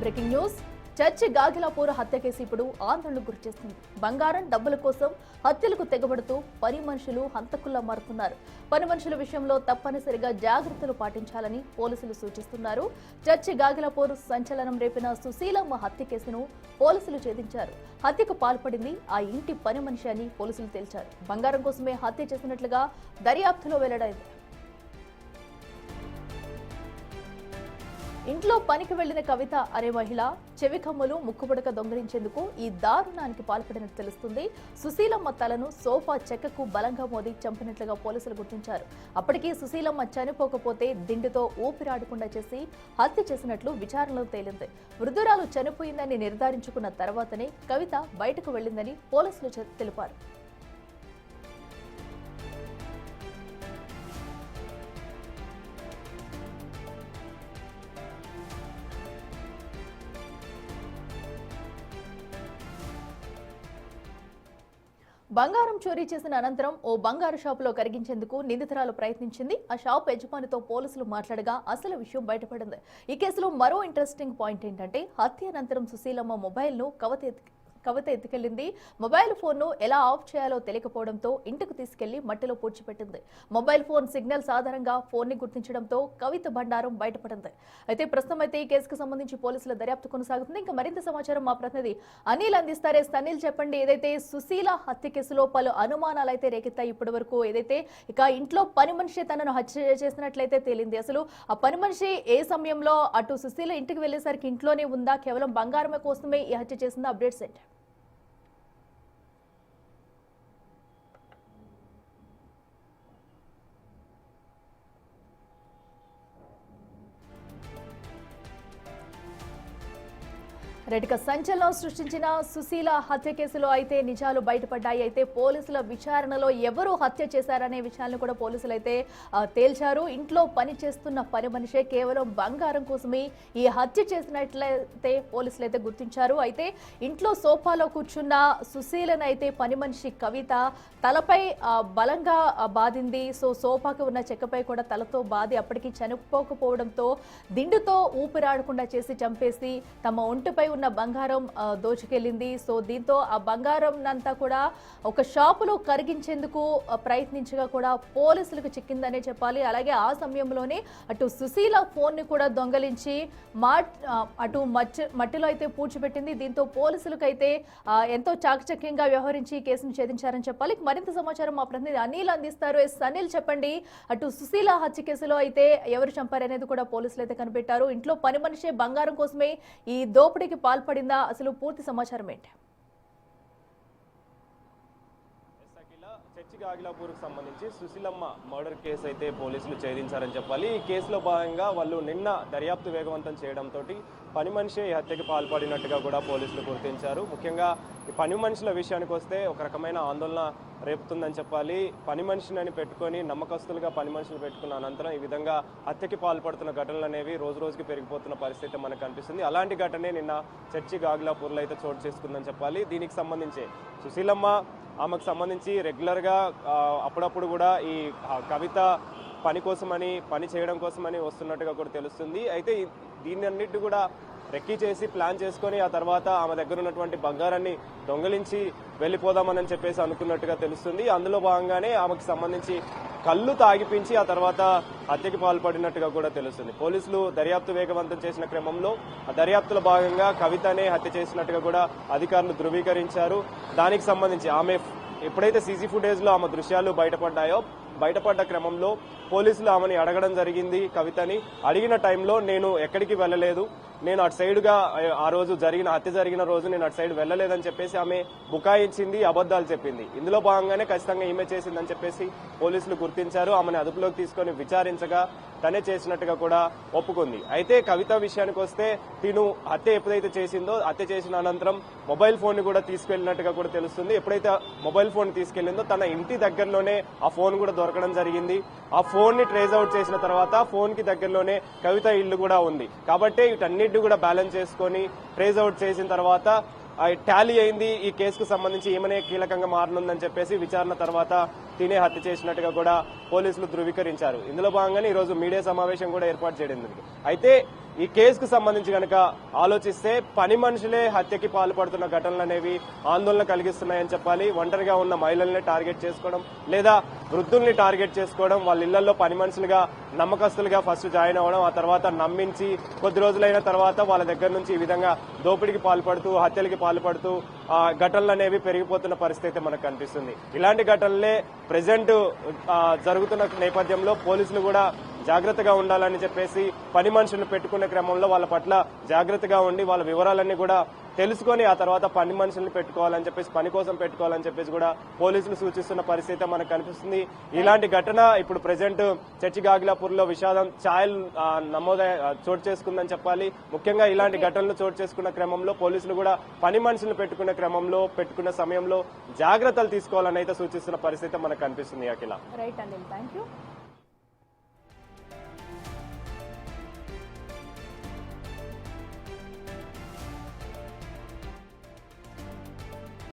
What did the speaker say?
Breaking news. Church Gagillapur హత్య case ఇప్పుడు ఆందోళనకు గురిచేస్తుంది. బంగారం డబ్బుల కోసం హత్యలకు తెగబడుతూ పని మనుషులు హంతకుల్లా మారుతున్నారు. పని మనుషుల విషయంలో తప్పనిసరిగా జాగ్రత్తలు పాటించాలని పోలీసులు సూచిస్తున్నారు. చర్చి గాగిలాపూర్ సంచలనం రేపిన సుశీలమ్మ హత్య కేసును పోలీసులు ఛేదించారు. హత్యకు పాల్పడింది ఆ ఇంటి పని మనిషి అని పోలీసులు తేల్చారు. బంగారం కోసమే హత్య చేసినట్లుగా దర్యాప్తులో వెల్లడైంది. ఇంట్లో పనికి వెళ్లిన కవిత అనే మహిళ చెవి కమ్ములు ముక్కుపుడక దొంగిలించేందుకు ఈ దారుణానికి పాల్పడినట్టు తెలుస్తుంది. సుశీలమ్మ తలను సోఫా చెక్కకు బలంగా మోది చంపినట్లుగా పోలీసులు గుర్తించారు. అప్పటికీ సుశీలమ్మ చనిపోకపోతే దిండుతో ఊపిరాడకుండా చేసి హత్య చేసినట్లు విచారణలో తేలింది. వృద్ధురాలు చనిపోయిందని నిర్ధారించుకున్న తర్వాతనే కవిత బయటకు వెళ్లిందని పోలీసులు తెలిపారు. బంగారం చోరీ చేసిన అనంతరం ఓ బంగారు షాపులో కరిగించేందుకు నిందితురాలు ప్రయత్నించింది. ఆ షాప్ యజమానితో పోలీసులు మాట్లాడగా అసలు విషయం బయటపడింది. ఈ కేసులో మరో ఇంట్రెస్టింగ్ పాయింట్ ఏంటంటే హత్య అనంతరం సుశీలమ్మ మొబైల్ను కవిత ఎత్తుకెళ్లింది. మొబైల్ ఫోన్ను ఎలా ఆఫ్ చేయాలో తెలియకపోవడంతో ఇంటికి తీసుకెళ్లి మట్టిలో పూడ్చిపెట్టింది. మొబైల్ ఫోన్ సిగ్నల్స్ ఆధారంగా ఫోన్ ని గుర్తించడంతో కవిత బండారం బయటపడింది. అయితే ప్రస్తుతం ఈ కేసుకు సంబంధించి పోలీసుల దర్యాప్తు కొనసాగుతుంది. ఇంకా మరింత సమాచారం మా ప్రతినిధి అనిల్ అందిస్తారే. అనిల్, చెప్పండి, ఏదైతే సుశీల హత్య కేసులో పలు అనుమానాలు అయితే రేకెత్తాయి ఇప్పటి వరకు. ఏదైతే ఇక ఇంట్లో పని మనిషి తనను హత్య చేసినట్లయితే తేలింది. అసలు ఆ పని మనిషి ఏ సమయంలో అటు సుశీల ఇంటికి వెళ్లేసరికి ఇంట్లోనే ఉందా, కేవలం బంగారమే కోసమే ఈ హత్య చేసిందా? అప్డేట్స్ ఏంటి? రెడ్డిక సంచలనం సృష్టించిన సుశీల హత్య కేసులో అయితే నిజాలు బయటపడ్డాయి. అయితే పోలీసుల విచారణలో ఎవరు హత్య చేశారనే విషయాలను కూడా పోలీసులు అయితే తేల్చారు. ఇంట్లో పని చేస్తున్న పని మనిషే కేవలం బంగారం కోసమే ఈ హత్య చేసినట్లయితే పోలీసులు అయితే గుర్తించారు. అయితే ఇంట్లో సోఫాలో కూర్చున్న సుశీలను అయితే పని మనిషి కవిత తలపై బలంగా బాధింది. సోఫాకి ఉన్న చెక్కపై కూడా తలతో బాధి అప్పటికి చనిపోకపోవడంతో దిండుతో ఊపిరాడకుండా చేసి చంపేసి తమ ఒంటిపై ఉన్న బంగారం దోచుకెళ్లింది. దీంతో ఆ బంగారం అంతా కూడా ఒక షాపులో కరిగించేందుకు ప్రయత్నించగా కూడా పోలీసులకు చిక్కిందనే చెప్పాలి. అలాగే ఆ సమయంలోనే అటు సుశీల ఫోన్ ని కూడా దొంగలించి అటు మట్టిలో అయితే పూడ్చిపెట్టింది. దీంతో పోలీసులకు అయితే ఎంతో చాకచక్యంగా వ్యవహరించి కేసును ఛేదించారని చెప్పాలి. మరింత సమాచారం మా ప్రతినిధి అనిల్ అందిస్తారు. అనిల్, చెప్పండి, అటు సుశీల హత్య కేసులో అయితే ఎవరు చంపారనేది కూడా పోలీసులు అయితే కనిపెట్టారు. ఇంట్లో పని మనిషే బంగారం కోసమే ఈ దోపిడీకి పాల్పడిందా? అసలు పూర్తి సమాచారం ఏంటి? చర్చి గాగిలాపూర్కు సంబంధించి సుశీలమ్మ మర్డర్ కేసు అయితే పోలీసులు ఛేదించారని చెప్పాలి. ఈ కేసులో భాగంగా వాళ్ళు నిన్న దర్యాప్తు వేగవంతం చేయడంతో పని మనిషి ఈ హత్యకి పాల్పడినట్టుగా కూడా పోలీసులు గుర్తించారు. ముఖ్యంగా ఈ పని మనుషుల విషయానికి వస్తే ఒక రకమైన ఆందోళన రేపుతుందని చెప్పాలి. పని మనిషిని పెట్టుకొని నమ్మకస్తులుగా పని మనుషులు పెట్టుకున్న అనంతరం ఈ విధంగా హత్యకి పాల్పడుతున్న ఘటనలు అనేవి రోజు రోజుకి పెరిగిపోతున్న పరిస్థితి మనకు కనిపిస్తుంది. అలాంటి ఘటనే నిన్న చర్చి గాగిలాపూర్లో అయితే చోటు చేసుకుందని చెప్పాలి. దీనికి సంబంధించి సుశీలమ్మ ఆమెకు సంబంధించి రెగ్యులర్గా అప్పుడప్పుడు కూడా ఈ కవిత పని కోసమని పని చేయడం కోసమని వస్తున్నట్టుగా కూడా తెలుస్తుంది. అయితే దీన్ని అన్నిటి కూడా రెక్కీ చేసి ప్లాన్ చేసుకొని ఆ తర్వాత ఆమె దగ్గర ఉన్నటువంటి బంగారాన్ని దొంగలించి వెళ్ళిపోదామని చెప్పేసి అనుకున్నట్టుగా తెలుస్తుంది. అందులో భాగంగానే ఆమెకు సంబంధించి కళ్ళు తాగిపించి ఆ తర్వాత హత్యకి పాల్పడినట్టుగా కూడా తెలుస్తుంది. పోలీసులు దర్యాప్తు వేగవంతం చేసిన క్రమంలో ఆ దర్యాప్తులో భాగంగా కవితనే హత్య చేసినట్టుగా కూడా అధికారులు ధృవీకరించారు. దానికి సంబంధించి ఆమె ఎప్పుడైతే సీసీ ఫుటేజ్ లో ఆమె దృశ్యాలు బయటపడ్డ క్రమంలో పోలీసులు ఆమెని అడగడం జరిగింది. కవితని అడిగిన టైంలో నేను ఎక్కడికి వెళ్ళలేదు, నేను అటు సైడ్గా ఆ రోజు హత్య జరిగిన రోజు నేను అటు సైడ్ వెళ్ళలేదని చెప్పేసి ఆమె బుకాయించింది, అబద్ధాలు చెప్పింది. ఇందులో భాగంగానే ఖచ్చితంగా ఈమె చేసిందని చెప్పేసి పోలీసులు గుర్తించారు. ఆమెను అదుపులోకి తీసుకొని విచారించగా తనే చేసినట్టుగా కూడా ఒప్పుకుంది. అయితే కవిత విషయానికి వస్తే తిను హత్య ఎప్పుడైతే చేసిందో హత్య చేసిన అనంతరం మొబైల్ ఫోన్ ని కూడా తీసుకెళ్లినట్టుగా కూడా తెలుస్తుంది. ఎప్పుడైతే మొబైల్ ఫోన్ తీసుకెళ్లిందో తన ఇంటి దగ్గరలోనే ఆ ఫోన్ కూడా దొరకడం జరిగింది. ఆ ఫోన్ ని ట్రేస్ అవుట్ చేసిన తర్వాత ఫోన్ కి దగ్గరలోనే కవిత ఇల్లు కూడా ఉంది. కాబట్టి వీటన్నిటిని కూడా బ్యాలెన్స్ చేసుకొని ట్రేస్ అవుట్ చేసిన తర్వాత టాలీ అయింది. ఈ కేసుకు సంబంధించి ఏమనే కీలకంగా మారనుందని చెప్పేసి విచారణ తర్వాత తినే హత్య చేసినట్టుగా కూడా పోలీసులు ధృవీకరించారు. ఇందులో భాగంగానే ఈరోజు మీడియా సమావేశం కూడా ఏర్పాటు చేయడం జరిగింది. అయితే ఈ కేసుకు సంబంధించి కనుక ఆలోచిస్తే పని మనుషులే హత్యకి పాల్పడుతున్న ఘటనలు అనేవి ఆందోళన కలిగిస్తున్నాయని చెప్పాలి. ఒంటరిగా ఉన్న మహిళల్ని టార్గెట్ చేసుకోవడం లేదా వృద్ధుల్ని టార్గెట్ చేసుకోవడం, వాళ్ళ ఇళ్లలో పని మనుషులుగా నమ్మకస్తులుగా ఫస్ట్ జాయిన్ అవ్వడం, ఆ తర్వాత నమ్మించి కొద్ది రోజులైన తర్వాత వాళ్ళ దగ్గర నుంచి ఈ విధంగా దోపిడీకి పాల్పడుతూ హత్యలకి పాల్పడుతూ ఘటనలు అనేవి పెరిగిపోతున్న పరిస్థితి మనకు కనిపిస్తుంది. ఇలాంటి ఘటనలే ప్రెజెంట్ జరుగుతున్న నేపథ్యంలో పోలీసులు కూడా జాగ్రత్తగా ఉండాలని చెప్పేసి పని మనుషులను పెట్టుకునే క్రమంలో వాళ్ళ పట్ల జాగ్రత్తగా ఉండి వాళ్ళ వివరాలన్నీ కూడా తెలుసుకొని ఆ తర్వాత పని మనుషుల్ని పెట్టుకోవాలని చెప్పేసి పని కోసం పెట్టుకోవాలని చెప్పేసి కూడా పోలీసులు సూచిస్తున్న పరిస్థితి మనకు కనిపిస్తుంది. ఇలాంటి ఘటన ఇప్పుడు ప్రెజెంట్ చర్చి గాగిలాపూర్లో విషాదం ఛాయలు చోటు చేసుకుందని చెప్పాలి. ముఖ్యంగా ఇలాంటి ఘటనలు చోటు చేసుకున్న క్రమంలో పోలీసులు కూడా పని మనుషులను పెట్టుకున్న సమయంలో జాగ్రత్తలు తీసుకోవాలని అయితే సూచిస్తున్న పరిస్థితి మనకు కనిపిస్తుంది. Akhila. Right Anil, thank you.